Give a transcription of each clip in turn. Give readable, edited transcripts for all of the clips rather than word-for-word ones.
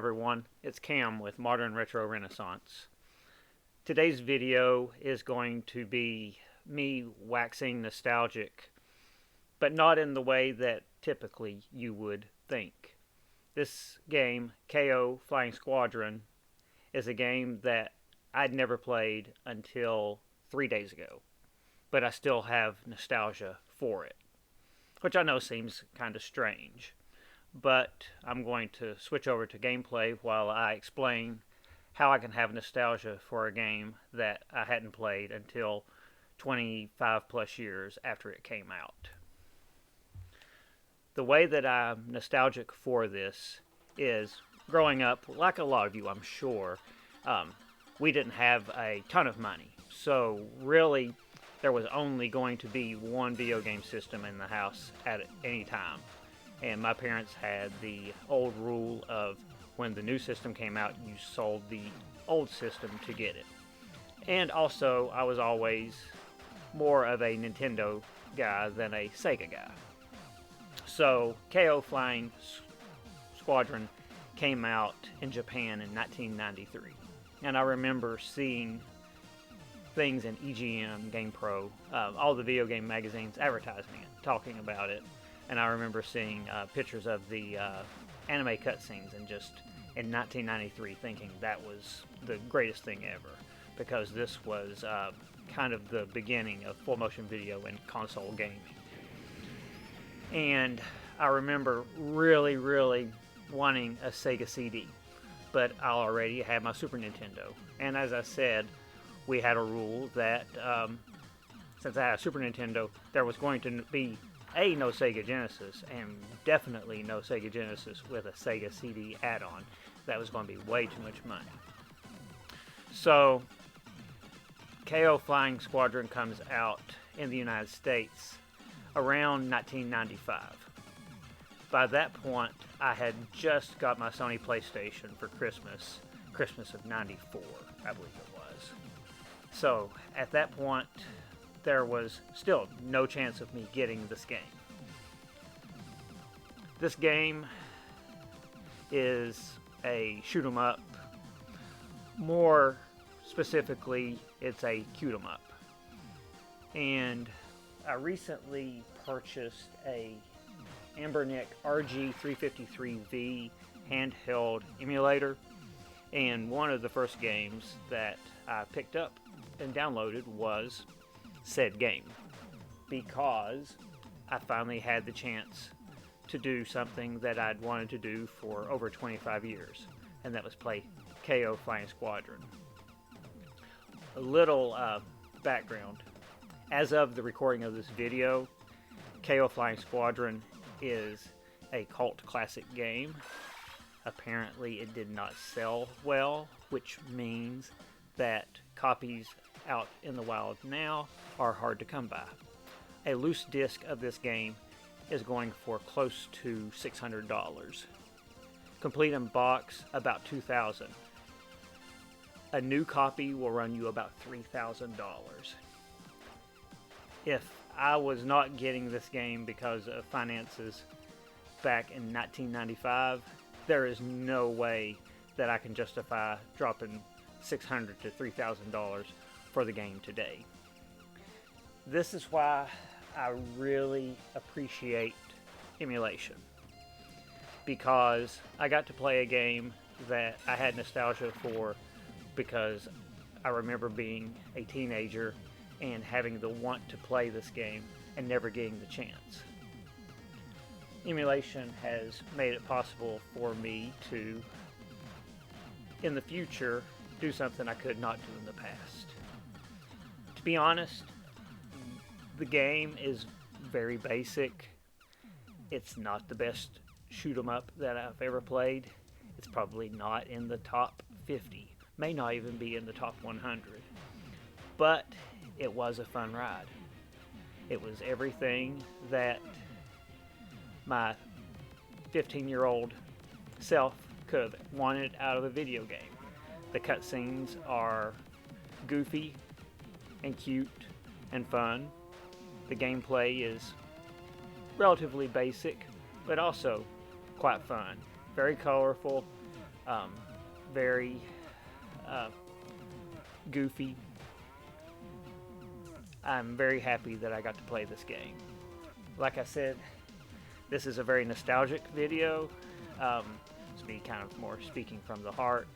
everyone, it's Cam with Modern Retro Renaissance. Today's video is going to be me waxing nostalgic, but not in the way that typically you would think. This game, Keio Flying Squadron, is a game that I'd never played until 3 days ago, but I still have nostalgia for it, which I know seems kind of strange. But I'm going to switch over to gameplay while I explain how I can have nostalgia for a game that I hadn't played until 25 plus years after it came out. The way that I'm nostalgic for this is growing up, like a lot of you I'm sure, we didn't have a ton of money. So really there was only going to be one video game system in the house at any time. And my parents had the old rule of when the new system came out, you sold the old system to get it. And also, I was always more of a Nintendo guy than a Sega guy. So, Keio Flying Squadron came out in Japan in 1993. And I remember seeing things in EGM, GamePro, all the video game magazines advertising it, talking about it. And I remember seeing pictures of the anime cutscenes and just in 1993 thinking that was the greatest thing ever, because this was kind of the beginning of full motion video and console gaming. And I remember really wanting a Sega CD, but I already had my Super Nintendo. And as I said, we had a rule that since I had a Super Nintendo, there was going to be no Sega Genesis, and definitely no Sega Genesis with a Sega CD add-on. That was going to be way too much money. So, Keio Flying Squadron comes out in the United States around 1995. By that point, I had just got my Sony PlayStation for Christmas of '94, I believe it was. So, at that point, there was still no chance of me getting this game. This game is a shoot 'em up. More specifically, it's a cute 'em up. And I recently purchased a Anbernic RG353V handheld emulator, and one of the first games that I picked up and downloaded was said game, because I finally had the chance to do something that I'd wanted to do for over 25 years, and that was play Keio Flying Squadron. A little background. As of the recording of this video, Keio Flying Squadron is a cult classic game. Apparently it did not sell well, which means that copies out in the wild now are hard to come by. A loose disc of this game is going for close to $600. Complete in box, about $2,000. A new copy will run you about $3,000. If I was not getting this game because of finances back in 1995, there is no way that I can justify dropping $600 to $3,000 for the game today. This is why I really appreciate emulation, because I got to play a game that I had nostalgia for, because I remember being a teenager and having the want to play this game and never getting the chance. Emulation has made it possible for me to, in the future, do something I could not do in the past. To be honest, the game is very basic. It's not the best shoot 'em up that I've ever played. It's probably not in the top 50, may not even be in the top 100. But it was a fun ride. It was everything that my 15-year-old self could have wanted out of a video game. The cutscenes are goofy and cute and fun. The gameplay is relatively basic, but also quite fun. Very colorful, Very goofy. I'm very happy that I got to play this game. Like I said, this is a very nostalgic video. To be kind of more speaking from the heart.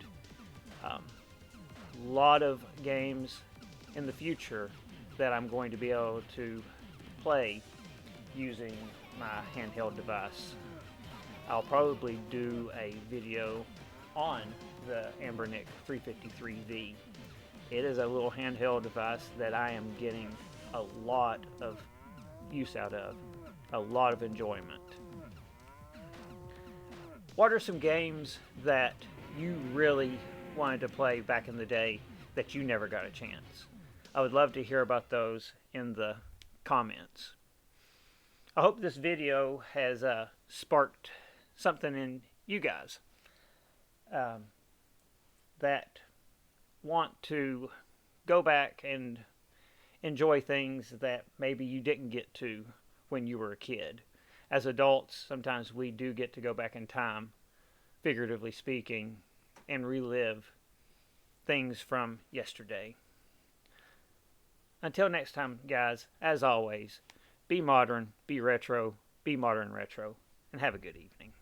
A lot of games in the future that I'm going to be able to play using my handheld device. I'll probably do a video on the Anbernic RG353V. It is a little handheld device that I am getting a lot of use out of, a lot of enjoyment. What are some games that you really wanted to play back in the day that you never got a chance? I would love to hear about those in the comments. I hope this video has sparked something in you guys that want to go back and enjoy things that maybe you didn't get to when you were a kid. As adults, sometimes we do get to go back in time, figuratively speaking, and relive things from yesterday. Until next time, guys, as always, be modern, be retro, be modern retro, and have a good evening.